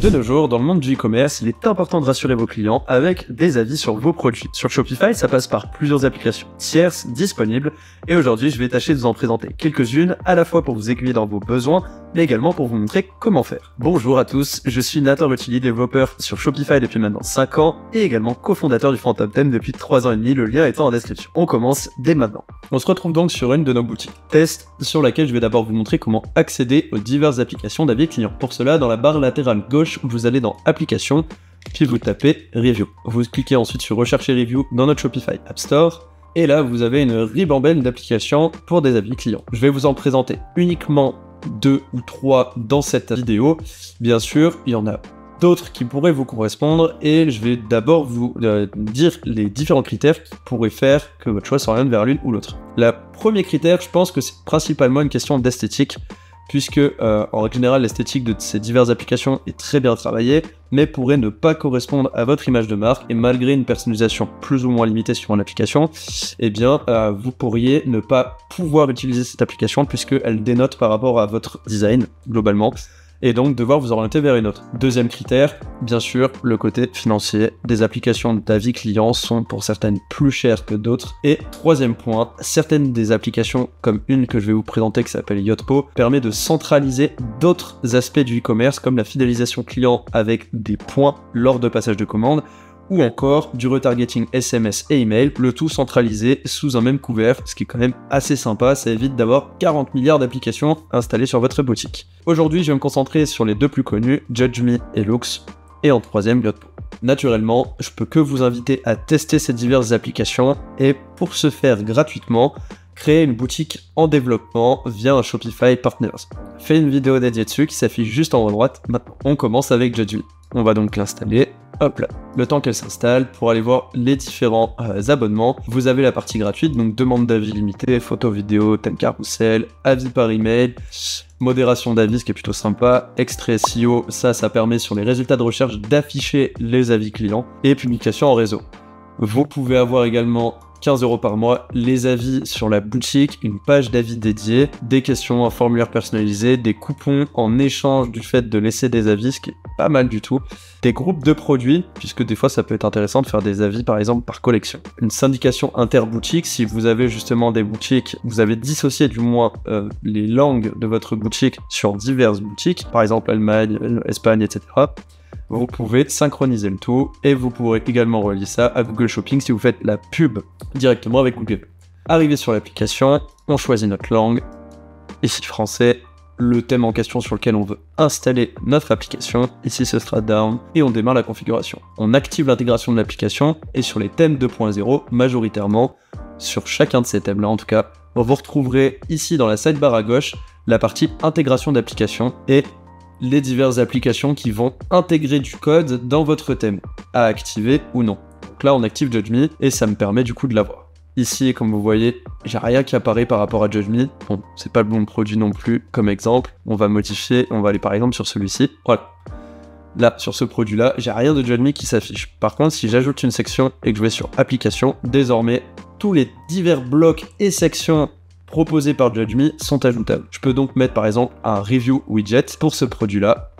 De nos jours, dans le monde du e-commerce, il est important de rassurer vos clients avec des avis sur vos produits. Sur Shopify, ça passe par plusieurs applications tierces disponibles et aujourd'hui, je vais tâcher de vous en présenter quelques-unes, à la fois pour vous aiguiller dans vos besoins, mais également pour vous montrer comment faire. Bonjour à tous, je suis Nathan Rutilli, développeur sur Shopify depuis maintenant 5 ans et également cofondateur du Phantom Theme depuis 3 ans et demi, le lien étant en description. On commence dès maintenant. On se retrouve donc sur une de nos boutiques test sur laquelle je vais d'abord vous montrer comment accéder aux diverses applications d'avis clients. Pour cela, dans la barre latérale gauche, vous allez dans Applications, puis vous tapez Review. Vous cliquez ensuite sur Rechercher Review dans notre Shopify App Store, et là vous avez une ribambelle d'applications pour des avis clients. Je vais vous en présenter uniquement 2 ou 3 dans cette vidéo. Bien sûr, il y en a d'autres qui pourraient vous correspondre, et je vais d'abord vous dire les différents critères qui pourraient faire que votre choix s'oriente vers l'une ou l'autre. Le premier critère, je pense que c'est principalement une question d'esthétique, puisque en règle générale l'esthétique de ces diverses applications est très bien travaillée, mais pourrait ne pas correspondre à votre image de marque, et malgré une personnalisation plus ou moins limitée sur une application, eh bien vous pourriez ne pas pouvoir utiliser cette application puisqu'elle dénote par rapport à votre design globalement, et donc devoir vous orienter vers une autre. Deuxième critère, bien sûr, le côté financier. Des applications d'avis clients sont pour certaines plus chères que d'autres. Et troisième point, certaines des applications, comme une que je vais vous présenter qui s'appelle Yotpo, permet de centraliser d'autres aspects du e-commerce comme la fidélisation client avec des points lors de passage de commande, ou encore du retargeting SMS et email, le tout centralisé sous un même couvert, ce qui est quand même assez sympa, ça évite d'avoir 40 milliards d'applications installées sur votre boutique. Aujourd'hui, je vais me concentrer sur les deux plus connus, Judge Me et Loox, et en troisième, Yotpo. Naturellement, je peux que vous inviter à tester ces diverses applications, et pour ce faire gratuitement, créer une boutique en développement via un Shopify Partners. Fais une vidéo dédiée dessus qui s'affiche juste en haut à droite. Maintenant, on commence avec Judge Me. On va donc l'installer. Hop là, le temps qu'elle s'installe, pour aller voir les différents abonnements, vous avez la partie gratuite, donc demande d'avis limitée, photo, vidéo, thème carousel, avis par email, modération d'avis, ce qui est plutôt sympa, extrait SEO, ça permet sur les résultats de recherche d'afficher les avis clients, et publication en réseau. Vous pouvez avoir également 15 € par mois, les avis sur la boutique, une page d'avis dédiée, des questions, un formulaire personnalisé, des coupons en échange du fait de laisser des avis, ce qui est pas mal du tout, des groupes de produits, puisque des fois ça peut être intéressant de faire des avis par exemple par collection, une syndication inter-boutique, si vous avez justement des boutiques, vous avez dissocié du moins les langues de votre boutique sur diverses boutiques, par exemple Allemagne, Espagne, etc. Vous pouvez synchroniser le tout, et vous pourrez également relier ça à Google Shopping si vous faites la pub directement avec Google. Arrivé sur l'application, on choisit notre langue, ici français, le thème en question sur lequel on veut installer notre application, ici ce sera Down, et on démarre la configuration. On active l'intégration de l'application, et sur les thèmes 2.0, majoritairement, sur chacun de ces thèmes-là en tout cas, vous retrouverez ici dans la sidebar à gauche, la partie intégration d'application, et les diverses applications qui vont intégrer du code dans votre thème, à activer ou non. Donc là on active Judge Me, et ça me permet du coup de l'avoir. Ici, comme vous voyez, j'ai rien qui apparaît par rapport à Judge Me. Bon, c'est pas le bon produit non plus, comme exemple. On va modifier, on va aller par exemple sur celui-ci. Voilà. Là, sur ce produit-là, j'ai rien de Judge Me qui s'affiche. Par contre, si j'ajoute une section et que je vais sur Application, désormais, tous les divers blocs et sections proposés par Judge Me sont ajoutables. Je peux donc mettre par exemple un Review Widget pour ce produit-là,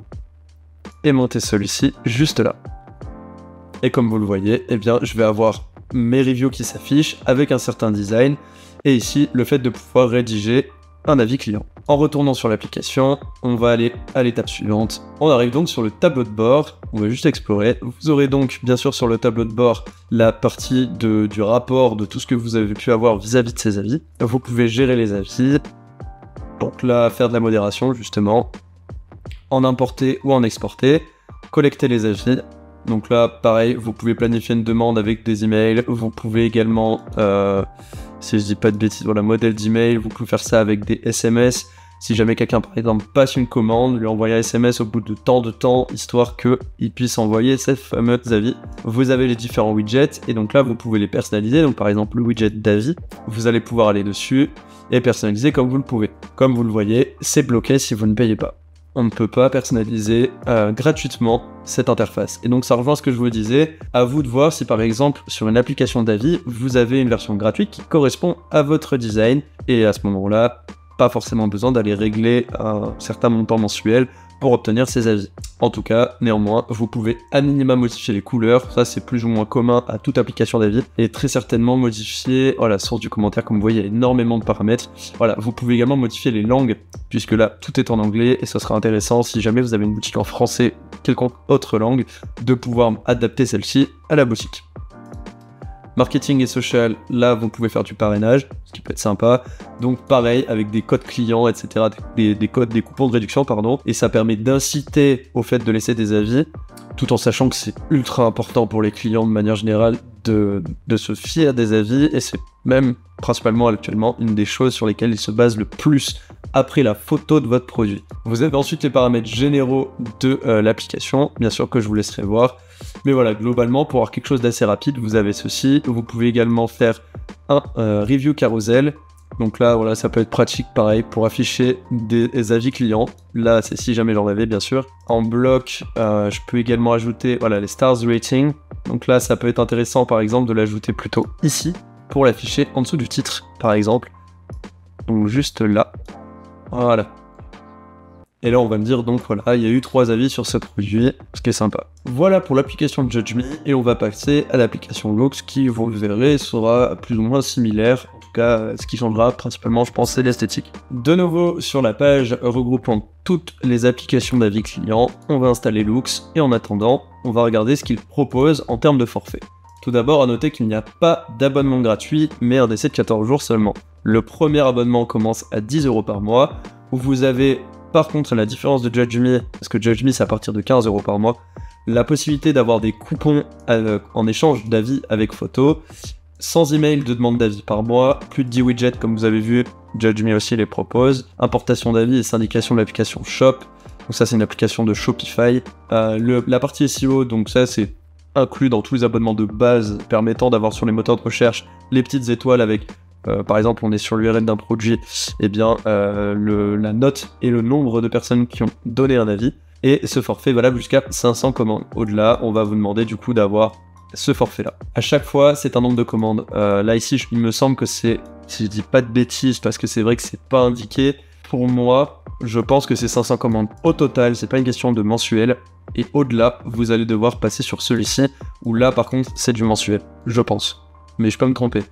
et monter celui-ci juste là. Et comme vous le voyez, eh bien, je vais avoir mes reviews qui s'affichent avec un certain design, et ici le fait de pouvoir rédiger un avis client. En retournant sur l'application, on va aller à l'étape suivante. On arrive donc sur le tableau de bord, on va juste explorer. Vous aurez donc bien sûr sur le tableau de bord la partie du rapport de tout ce que vous avez pu avoir vis-à-vis de ces avis. Vous pouvez gérer les avis, donc là faire de la modération justement, en importer ou en exporter, collecter les avis. Donc là, pareil, vous pouvez planifier une demande avec des emails, vous pouvez également, si je dis pas de bêtises, voilà, modèle d'email, vous pouvez faire ça avec des SMS. Si jamais quelqu'un, par exemple, passe une commande, lui envoyer un SMS au bout de temps, histoire qu'il puisse envoyer ces fameux avis. Vous avez les différents widgets, et donc là, vous pouvez les personnaliser. Donc par exemple, le widget d'avis, vous allez pouvoir aller dessus et personnaliser comme vous le pouvez. Comme vous le voyez, c'est bloqué si vous ne payez pas. On ne peut pas personnaliser gratuitement cette interface. Et donc ça rejoint ce que je vous disais, à vous de voir si par exemple sur une application d'avis, vous avez une version gratuite qui correspond à votre design, et à ce moment-là, pas forcément besoin d'aller régler un certain montant mensuel pour obtenir ces avis. En tout cas, néanmoins, vous pouvez à minima modifier les couleurs, ça c'est plus ou moins commun à toute application d'avis, et très certainement modifier la source du commentaire. Comme vous voyez, il y a énormément de paramètres. Voilà, vous pouvez également modifier les langues, puisque là, tout est en anglais, et ce sera intéressant, si jamais vous avez une boutique en français, quelconque autre langue, de pouvoir adapter celle-ci à la boutique. Marketing et social, là vous pouvez faire du parrainage, ce qui peut être sympa. Donc pareil, avec des codes clients, etc. Des coupons de réduction, pardon. Et ça permet d'inciter au fait de laisser des avis, tout en sachant que c'est ultra important pour les clients de manière générale de se fier des avis. Et c'est même principalement actuellement une des choses sur lesquelles ils se basent le plus après la photo de votre produit. Vous avez ensuite les paramètres généraux de l'application, bien sûr que je vous laisserai voir. Mais voilà, globalement, pour avoir quelque chose d'assez rapide, vous avez ceci. Vous pouvez également faire un review carousel. Donc là, voilà, ça peut être pratique, pareil, pour afficher des avis clients. Là, c'est si jamais j'en avais, bien sûr. En bloc, je peux également ajouter, voilà, les stars rating. Donc là, ça peut être intéressant, par exemple, de l'ajouter plutôt ici, pour l'afficher en dessous du titre, par exemple. Donc juste là. Voilà. Et là, on va me dire, donc voilà, il y a eu 3 avis sur ce produit, ce qui est sympa. Voilà pour l'application Judge Me, et on va passer à l'application Loox, qui, vous le verrez, sera plus ou moins similaire. En tout cas, ce qui changera principalement, je pense, c'est l'esthétique. De nouveau, sur la page regroupant toutes les applications d'avis clients, on va installer Loox, et en attendant, on va regarder ce qu'il propose en termes de forfait. Tout d'abord, à noter qu'il n'y a pas d'abonnement gratuit, mais un essai de 14 jours seulement. Le premier abonnement commence à 10 € par mois, où vous avez, par contre, la différence de Judge Me, parce que Judge Me c'est à partir de 15 € par mois, la possibilité d'avoir des coupons en échange d'avis avec photo, sans email de demande d'avis par mois, plus de 10 widgets comme vous avez vu, Judge Me aussi les propose, importation d'avis et syndication de l'application Shop, donc ça c'est une application de Shopify, la partie SEO, donc ça c'est inclus dans tous les abonnements de base permettant d'avoir sur les moteurs de recherche les petites étoiles avec par exemple, on est sur l'URL d'un produit, et bien la note et le nombre de personnes qui ont donné un avis. Et ce forfait est valable jusqu'à 500 commandes. Au-delà, on va vous demander du coup d'avoir ce forfait-là. À chaque fois, c'est un nombre de commandes. Là ici, il me semble que c'est, si je dis pas de bêtises, parce que c'est vrai que c'est pas indiqué. Pour moi, je pense que c'est 500 commandes au total. C'est pas une question de mensuel. Et au-delà, vous allez devoir passer sur celui-ci, où là, par contre, c'est du mensuel. Je pense. Mais je peux me tromper.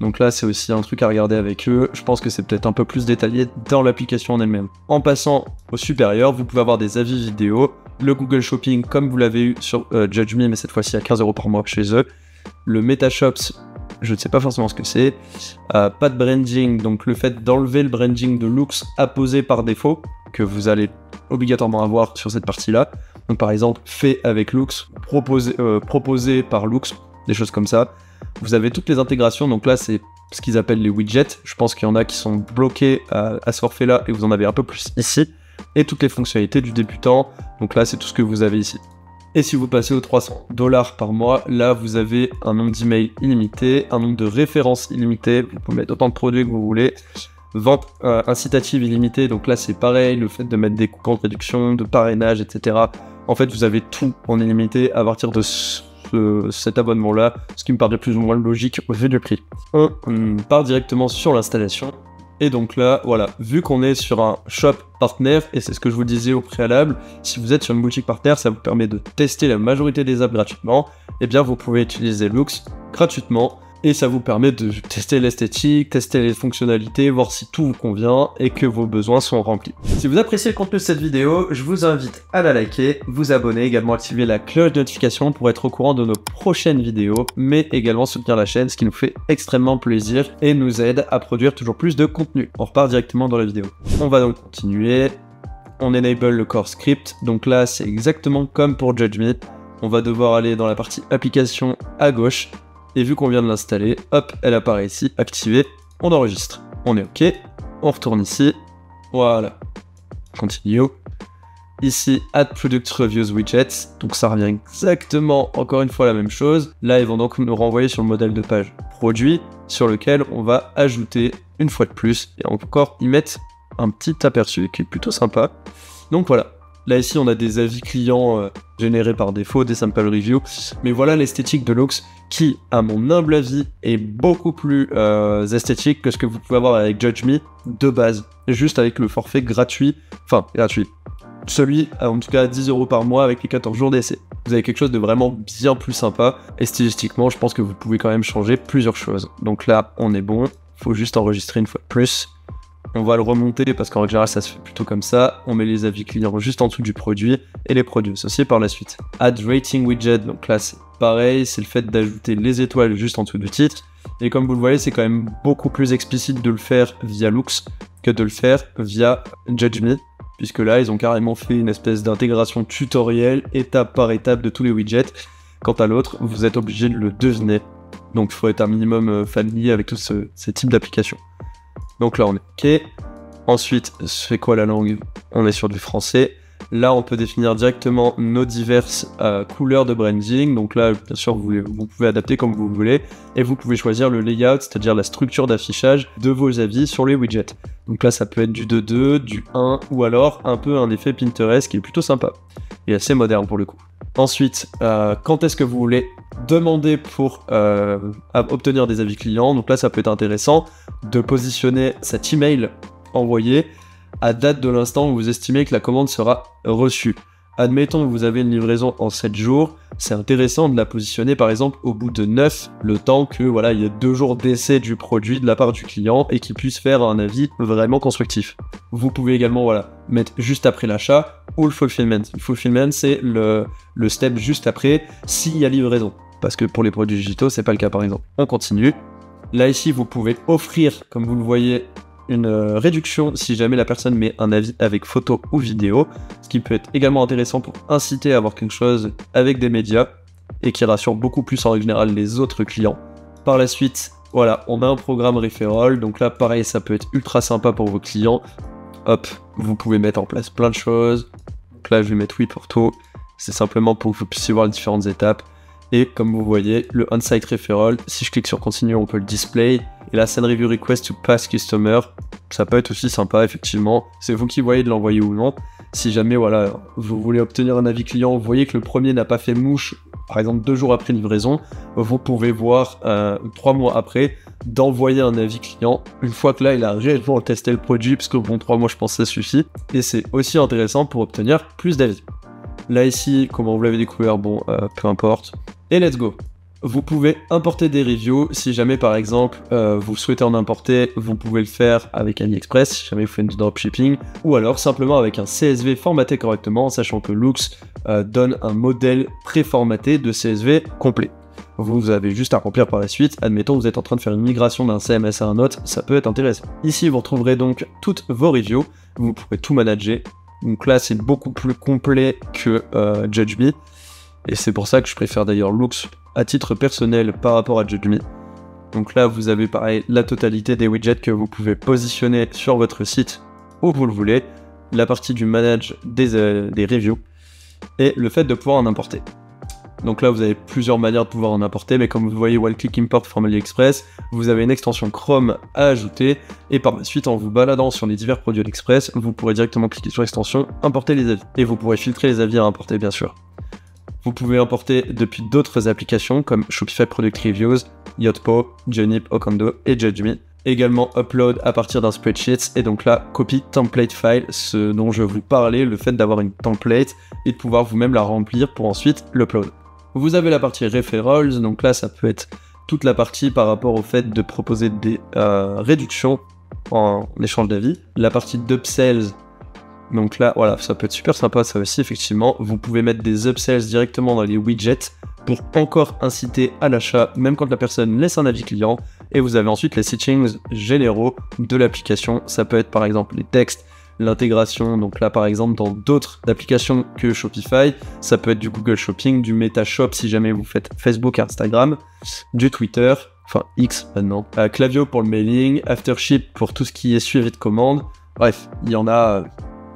Donc là, c'est aussi un truc à regarder avec eux. Je pense que c'est peut-être un peu plus détaillé dans l'application en elle-même. En passant au supérieur, vous pouvez avoir des avis vidéo, le Google Shopping comme vous l'avez eu sur Judge Me, mais cette fois-ci à 15 € par mois chez eux. Le MetaShops, je ne sais pas forcément ce que c'est. Pas de branding, donc le fait d'enlever le branding de Loox apposé par défaut, que vous allez obligatoirement avoir sur cette partie-là. Donc par exemple, fait avec Loox, proposé par Loox, des choses comme ça. Vous avez toutes les intégrations, donc là c'est ce qu'ils appellent les widgets. Je pense qu'il y en a qui sont bloqués à ce forfait-là et vous en avez un peu plus ici. Et toutes les fonctionnalités du débutant, donc là c'est tout ce que vous avez ici. Et si vous passez aux 300 $ par mois, là vous avez un nombre d'emails illimité, un nombre de références illimité, vous pouvez mettre autant de produits que vous voulez. Vente incitative illimitée, donc là c'est pareil, le fait de mettre des coupons de réduction, de parrainage, etc. En fait vous avez tout en illimité à partir de cet abonnement là, ce qui me paraît plus ou moins logique au vu du prix. On part directement sur l'installation, et donc là voilà, vu qu'on est sur un shop partenaire, et c'est ce que je vous disais au préalable, si vous êtes sur une boutique partenaire, ça vous permet de tester la majorité des apps gratuitement, et bien vous pouvez utiliser Loox gratuitement, et ça vous permet de tester l'esthétique, tester les fonctionnalités, voir si tout vous convient et que vos besoins sont remplis. Si vous appréciez le contenu de cette vidéo, je vous invite à la liker, vous abonner, également activer la cloche de notification pour être au courant de nos prochaines vidéos, mais également soutenir la chaîne, ce qui nous fait extrêmement plaisir et nous aide à produire toujours plus de contenu. On repart directement dans la vidéo. On va donc continuer. On enable le core script, donc là c'est exactement comme pour Judge Me. On va devoir aller dans la partie application à gauche. Et vu qu'on vient de l'installer, hop, elle apparaît ici, activée, on enregistre. On est OK, on retourne ici, voilà, continue. Ici, Add Product Reviews Widgets, donc ça revient exactement, encore une fois, la même chose. Là, ils vont donc nous renvoyer sur le modèle de page produit, sur lequel on va ajouter une fois de plus, et encore y mettre un petit aperçu qui est plutôt sympa. Donc voilà, Là ici on a des avis clients générés par défaut, des sample reviews, mais voilà l'esthétique de Loox qui, à mon humble avis, est beaucoup plus esthétique que ce que vous pouvez avoir avec Judge Me de base, juste avec le forfait gratuit, celui en tout cas à 10 € par mois avec les 14 jours d'essai. Vous avez quelque chose de vraiment bien plus sympa, et stylistiquement je pense que vous pouvez quand même changer plusieurs choses. Donc là on est bon, faut juste enregistrer une fois de plus. On va le remonter parce qu'en général ça se fait plutôt comme ça. On met les avis clients juste en dessous du produit et les produits associés par la suite. Add rating widget, donc là c'est pareil, c'est le fait d'ajouter les étoiles juste en dessous du titre. Et comme vous le voyez, c'est quand même beaucoup plus explicite de le faire via Loox que de le faire via Judge Me, puisque là ils ont carrément fait une espèce d'intégration tutoriel étape par étape de tous les widgets. Quant à l'autre, vous êtes obligé de le deviner. Donc il faut être un minimum familier avec tous ces types d'applications. Donc là on est ok. Ensuite, c'est quoi la langue? On est sur du français. Là on peut définir directement nos diverses couleurs de branding. Donc là bien sûr vous pouvez adapter comme vous voulez. Et vous pouvez choisir le layout, c'est-à-dire la structure d'affichage de vos avis sur les widgets. Donc là ça peut être du 2-2, du 1 ou alors un peu un effet Pinterest qui est plutôt sympa. Et assez moderne pour le coup. Ensuite, quand est-ce que vous voulez demander pour obtenir des avis clients? Donc là ça peut être intéressant de positionner cet email envoyé à date de l'instant où vous estimez que la commande sera reçue. Admettons que vous avez une livraison en 7 jours, c'est intéressant de la positionner par exemple au bout de 9, le temps que voilà, il y a 2 jours d'essai du produit de la part du client et qu'il puisse faire un avis vraiment constructif. Vous pouvez également mettre juste après l'achat ou le fulfillment. Le fulfillment c'est le step juste après s'il y a livraison. Parce que pour les produits digitaux, c'est pas le cas par exemple. On continue. Là ici, vous pouvez offrir, comme vous le voyez, une réduction si jamais la personne met un avis avec photo ou vidéo, ce qui peut être également intéressant pour inciter à avoir quelque chose avec des médias et qui rassure beaucoup plus en règle générale les autres clients. Par la suite, voilà, on a un programme referral, donc là pareil, ça peut être ultra sympa pour vos clients. Hop, vous pouvez mettre en place plein de choses. Donc là je vais mettre oui pour tout, c'est simplement pour que vous puissiez voir les différentes étapes. Et comme vous voyez, le on-site referral, si je clique sur continue, on peut le display. Et la send review request to past customer, ça peut être aussi sympa, effectivement. C'est vous qui voyez de l'envoyer ou non. Si jamais, voilà, vous voulez obtenir un avis client, vous voyez que le premier n'a pas fait mouche, par exemple 2 jours après livraison, vous pouvez voir 3 mois après d'envoyer un avis client. Une fois que là, il a réellement testé le produit, parce que bon, 3 mois, je pense que ça suffit. Et c'est aussi intéressant pour obtenir plus d'avis. Là ici, comment vous l'avez découvert, bon, peu importe. Et let's go. Vous pouvez importer des reviews, si jamais par exemple vous souhaitez en importer, vous pouvez le faire avec AliExpress, si jamais vous faites du dropshipping, ou alors simplement avec un CSV formaté correctement, sachant que Loox donne un modèle préformaté de CSV complet. Vous avez juste à remplir par la suite. Admettons que vous êtes en train de faire une migration d'un CMS à un autre, ça peut être intéressant. Ici vous retrouverez donc toutes vos reviews, vous pourrez tout manager. Donc là c'est beaucoup plus complet que Judge Me. Et c'est pour ça que je préfère d'ailleurs Loox à titre personnel par rapport à Judge Me. Donc là vous avez pareil la totalité des widgets que vous pouvez positionner sur votre site où vous le voulez, la partie du manage des reviews et le fait de pouvoir en importer. Donc là vous avez plusieurs manières de pouvoir en importer, mais comme vous voyez One Click Import from AliExpress, vous avez une extension Chrome à ajouter et par la suite en vous baladant sur les divers produits AliExpress, vous pourrez directement cliquer sur l'extension importer les avis et vous pourrez filtrer les avis à importer bien sûr. Vous pouvez importer depuis d'autres applications comme Shopify Product Reviews, Yotpo, Junip, Oquendo et Judge Me. Également upload à partir d'un spreadsheet et donc là copy template file, ce dont je vous parlais, le fait d'avoir une template et de pouvoir vous-même la remplir pour ensuite l'upload. Vous avez la partie referrals, donc là ça peut être toute la partie par rapport au fait de proposer des réductions en échange d'avis. La partie d'upsells, donc là voilà, ça peut être super sympa ça aussi effectivement. Vous pouvez mettre des upsells directement dans les widgets pour encore inciter à l'achat, même quand la personne laisse un avis client. Et vous avez ensuite les settings généraux de l'application, ça peut être par exemple les textes, l'intégration, donc là par exemple dans d'autres applications que Shopify, ça peut être du Google Shopping, du Meta Shop si jamais vous faites Facebook, Instagram, du Twitter, enfin X maintenant, Klaviyo pour le mailing, Aftership pour tout ce qui est suivi de commandes, bref, il y en a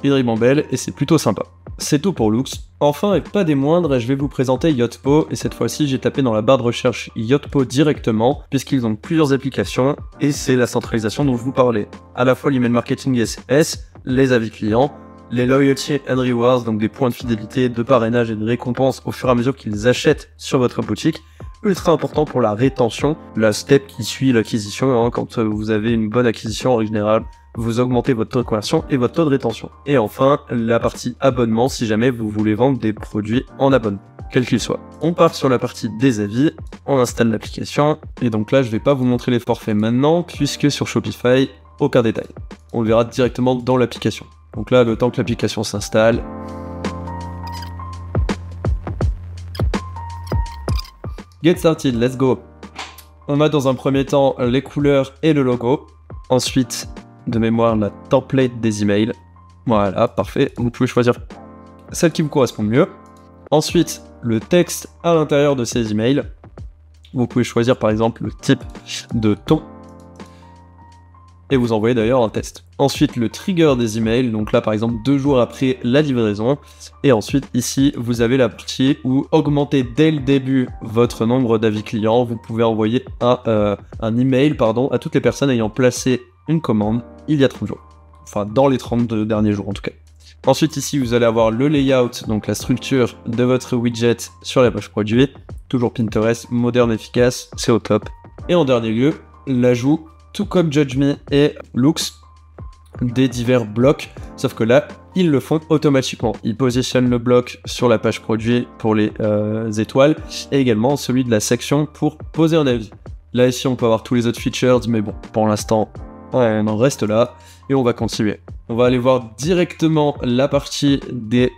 une ribambelle et c'est plutôt sympa. C'est tout pour Loox. Enfin et pas des moindres, je vais vous présenter Yotpo et cette fois-ci j'ai tapé dans la barre de recherche Yotpo directement puisqu'ils ont plusieurs applications et c'est la centralisation dont je vous parlais. À la fois l'email marketing et SMS, les avis clients, les loyalty and rewards, donc des points de fidélité, de parrainage et de récompense au fur et à mesure qu'ils achètent sur votre boutique. Ultra important pour la rétention, la step qui suit l'acquisition, hein, quand vous avez une bonne acquisition en général, vous augmentez votre taux de conversion et votre taux de rétention. Et enfin, la partie abonnement, si jamais vous voulez vendre des produits en abonnement, quel qu'il soit. On part sur la partie des avis, on installe l'application, et donc là je vais pas vous montrer les forfaits maintenant, puisque sur Shopify, aucun détail. On le verra directement dans l'application. Donc là, le temps que l'application s'installe, get started, let's go. On a dans un premier temps les couleurs et le logo. Ensuite, de mémoire, la template des emails. Voilà, parfait. Vous pouvez choisir celle qui vous correspond le mieux. Ensuite, le texte à l'intérieur de ces emails. Vous pouvez choisir par exemple le type de ton. Et vous envoyez d'ailleurs un test. Ensuite, le trigger des emails, donc là par exemple 2 jours après la livraison. Et ensuite, ici, vous avez la partie où augmenter dès le début votre nombre d'avis clients. Vous pouvez envoyer un email à toutes les personnes ayant placé une commande il y a 30 jours. Enfin, dans les 32 derniers jours en tout cas. Ensuite, ici, vous allez avoir le layout, donc la structure de votre widget sur la page produit. Toujours Pinterest, moderne, efficace, c'est au top. Et en dernier lieu, l'ajout tout comme Judge Me et Looks, des divers blocs, sauf que là, ils le font automatiquement. Ils positionnent le bloc sur la page produit pour les étoiles, et également celui de la section pour poser un avis. Là, ici, on peut avoir tous les autres features, mais bon, pour l'instant, on en reste là, et on va continuer. On va aller voir directement la partie des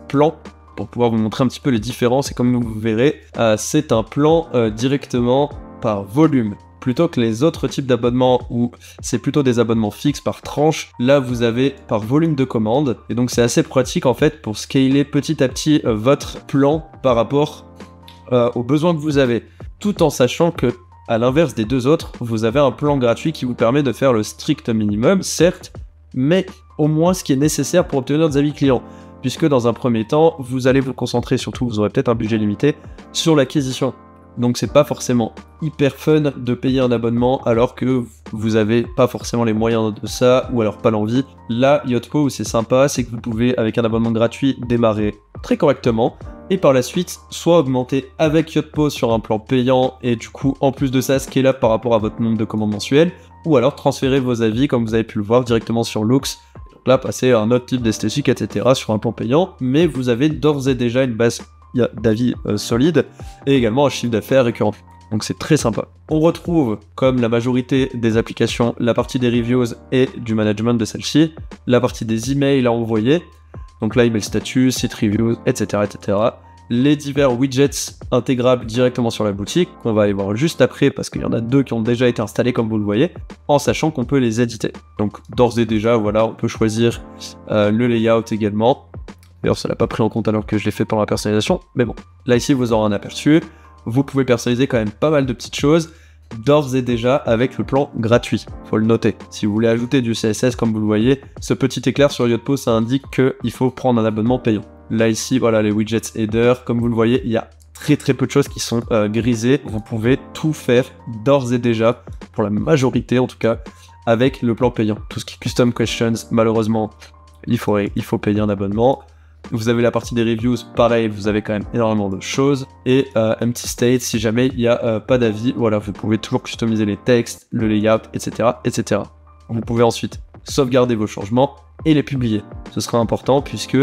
plans, pour pouvoir vous montrer un petit peu les différences, et comme vous verrez, c'est un plan directement par volume. Plutôt que les autres types d'abonnements où c'est plutôt des abonnements fixes par tranche, là vous avez par volume de commande, et donc c'est assez pratique en fait pour scaler petit à petit votre plan par rapport aux besoins que vous avez, tout en sachant que à l'inverse des deux autres, vous avez un plan gratuit qui vous permet de faire le strict minimum, certes, mais au moins ce qui est nécessaire pour obtenir des avis clients, puisque dans un premier temps, vous allez vous concentrer, surtout vous aurez peut-être un budget limité, sur l'acquisition. Donc c'est pas forcément hyper fun de payer un abonnement alors que vous avez pas forcément les moyens de ça, ou alors pas l'envie. Là, Yotpo, où c'est sympa, c'est que vous pouvez, avec un abonnement gratuit, démarrer très correctement, et par la suite, soit augmenter avec Yotpo sur un plan payant, et du coup, en plus de ça, scale-up par rapport à votre nombre de commandes mensuelles, ou alors transférer vos avis, comme vous avez pu le voir, directement sur Looks. Donc là, passer à un autre type d'esthétique, etc. sur un plan payant, mais vous avez d'ores et déjà une base d'avis solide, et également un chiffre d'affaires récurrent. Donc c'est très sympa. On retrouve, comme la majorité des applications, la partie des reviews et du management de celle-ci, la partie des emails à envoyer, donc là, email status, site reviews, etc., etc. Les divers widgets intégrables directement sur la boutique, qu'on va aller voir juste après, parce qu'il y en a 2 qui ont déjà été installés, comme vous le voyez, en sachant qu'on peut les éditer. Donc d'ores et déjà, voilà, on peut choisir le layout également. D'ailleurs, ça l'a pas pris en compte alors que je l'ai fait pendant la personnalisation, mais bon. Là, ici, vous aurez un aperçu. Vous pouvez personnaliser quand même pas mal de petites choses, d'ores et déjà avec le plan gratuit. Faut le noter. Si vous voulez ajouter du CSS, comme vous le voyez, ce petit éclair sur Yotpo, ça indique qu'il faut prendre un abonnement payant. Là, ici, voilà, les widgets header. Comme vous le voyez, il y a très peu de choses qui sont grisées. Vous pouvez tout faire d'ores et déjà, pour la majorité en tout cas, avec le plan payant. Tout ce qui est custom questions, malheureusement, il faut payer un abonnement. Vous avez la partie des reviews, pareil, vous avez quand même énormément de choses. Et empty state, si jamais il n'y a pas d'avis, voilà, vous pouvez toujours customiser les textes, le layout, etc., etc. Vous pouvez ensuite sauvegarder vos changements et les publier. Ce sera important puisque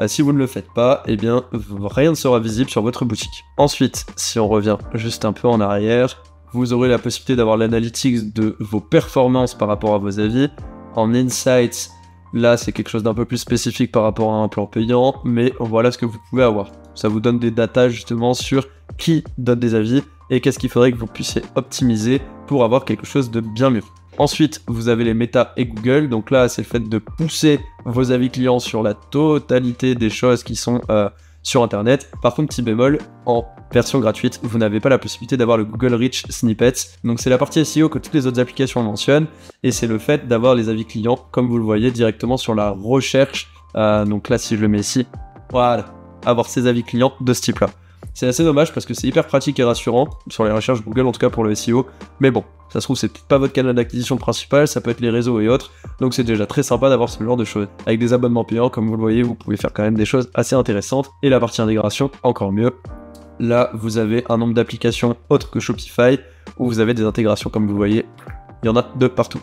si vous ne le faites pas, eh bien, rien ne sera visible sur votre boutique. Ensuite, si on revient juste un peu en arrière, vous aurez la possibilité d'avoir l'analytics de vos performances par rapport à vos avis. En Insights, là, c'est quelque chose d'un peu plus spécifique par rapport à un plan payant, mais voilà ce que vous pouvez avoir. Ça vous donne des datas justement sur qui donne des avis et qu'est-ce qu'il faudrait que vous puissiez optimiser pour avoir quelque chose de bien mieux. Ensuite, vous avez les méta et Google. Donc là, c'est le fait de pousser vos avis clients sur la totalité des choses qui sont sur Internet. Par contre, petit bémol, en version gratuite, vous n'avez pas la possibilité d'avoir le Google Rich Snippets. Donc c'est la partie SEO que toutes les autres applications mentionnent, et c'est le fait d'avoir les avis clients, comme vous le voyez, directement sur la recherche. Donc là, si je le mets ici, voilà, avoir ces avis clients de ce type-là. C'est assez dommage parce que c'est hyper pratique et rassurant sur les recherches Google, en tout cas pour le SEO, mais bon, Ça se trouve, c'est peut-être pas votre canal d'acquisition principal, ça peut être les réseaux et autres. Donc c'est déjà très sympa d'avoir ce genre de choses. Avec des abonnements payants, comme vous le voyez, vous pouvez faire quand même des choses assez intéressantes. Et la partie intégration, encore mieux. Là, vous avez un nombre d'applications autres que Shopify, où vous avez des intégrations, comme vous voyez. Il y en a de partout.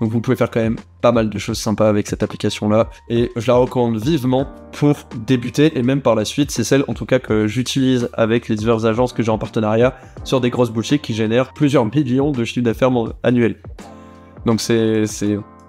Donc vous pouvez faire quand même pas mal de choses sympas avec cette application-là. Et je la recommande vivement pour débuter, et même par la suite. C'est celle, en tout cas, que j'utilise avec les diverses agences que j'ai en partenariat sur des grosses boutiques qui génèrent plusieurs millions de chiffres d'affaires annuels. Donc c'est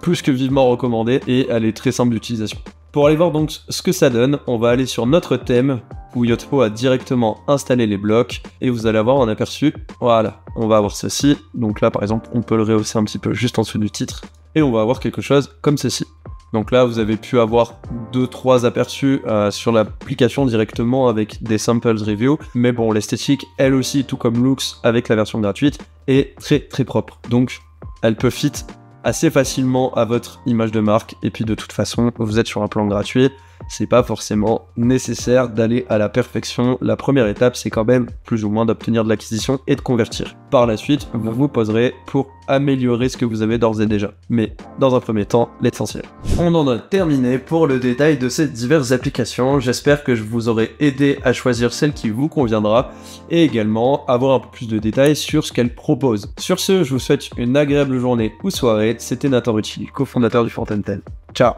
plus que vivement recommandé, et elle est très simple d'utilisation. Pour aller voir donc ce que ça donne, on va aller sur notre thème, où Yotpo a directement installé les blocs, et vous allez avoir un aperçu. Voilà, on va avoir ceci. Donc là, par exemple, on peut le rehausser un petit peu juste en dessous du titre, et on va avoir quelque chose comme ceci. Donc là, vous avez pu avoir 2-3 aperçus sur l'application directement avec des samples review, mais bon, l'esthétique, elle aussi, tout comme Loox avec la version gratuite, est très très propre. Donc, elle peut fit assez facilement à votre image de marque, et puis de toute façon, vous êtes sur un plan gratuit, c'est pas forcément nécessaire d'aller à la perfection. La première étape, c'est quand même plus ou moins d'obtenir de l'acquisition et de convertir. Par la suite, vous vous poserez pour améliorer ce que vous avez d'ores et déjà. Mais dans un premier temps, l'essentiel. On en a terminé pour le détail de ces diverses applications. J'espère que je vous aurai aidé à choisir celle qui vous conviendra, et également avoir un peu plus de détails sur ce qu'elle propose. Sur ce, je vous souhaite une agréable journée ou soirée. C'était Nathan Rucci, cofondateur du Fontainebleau. Ciao.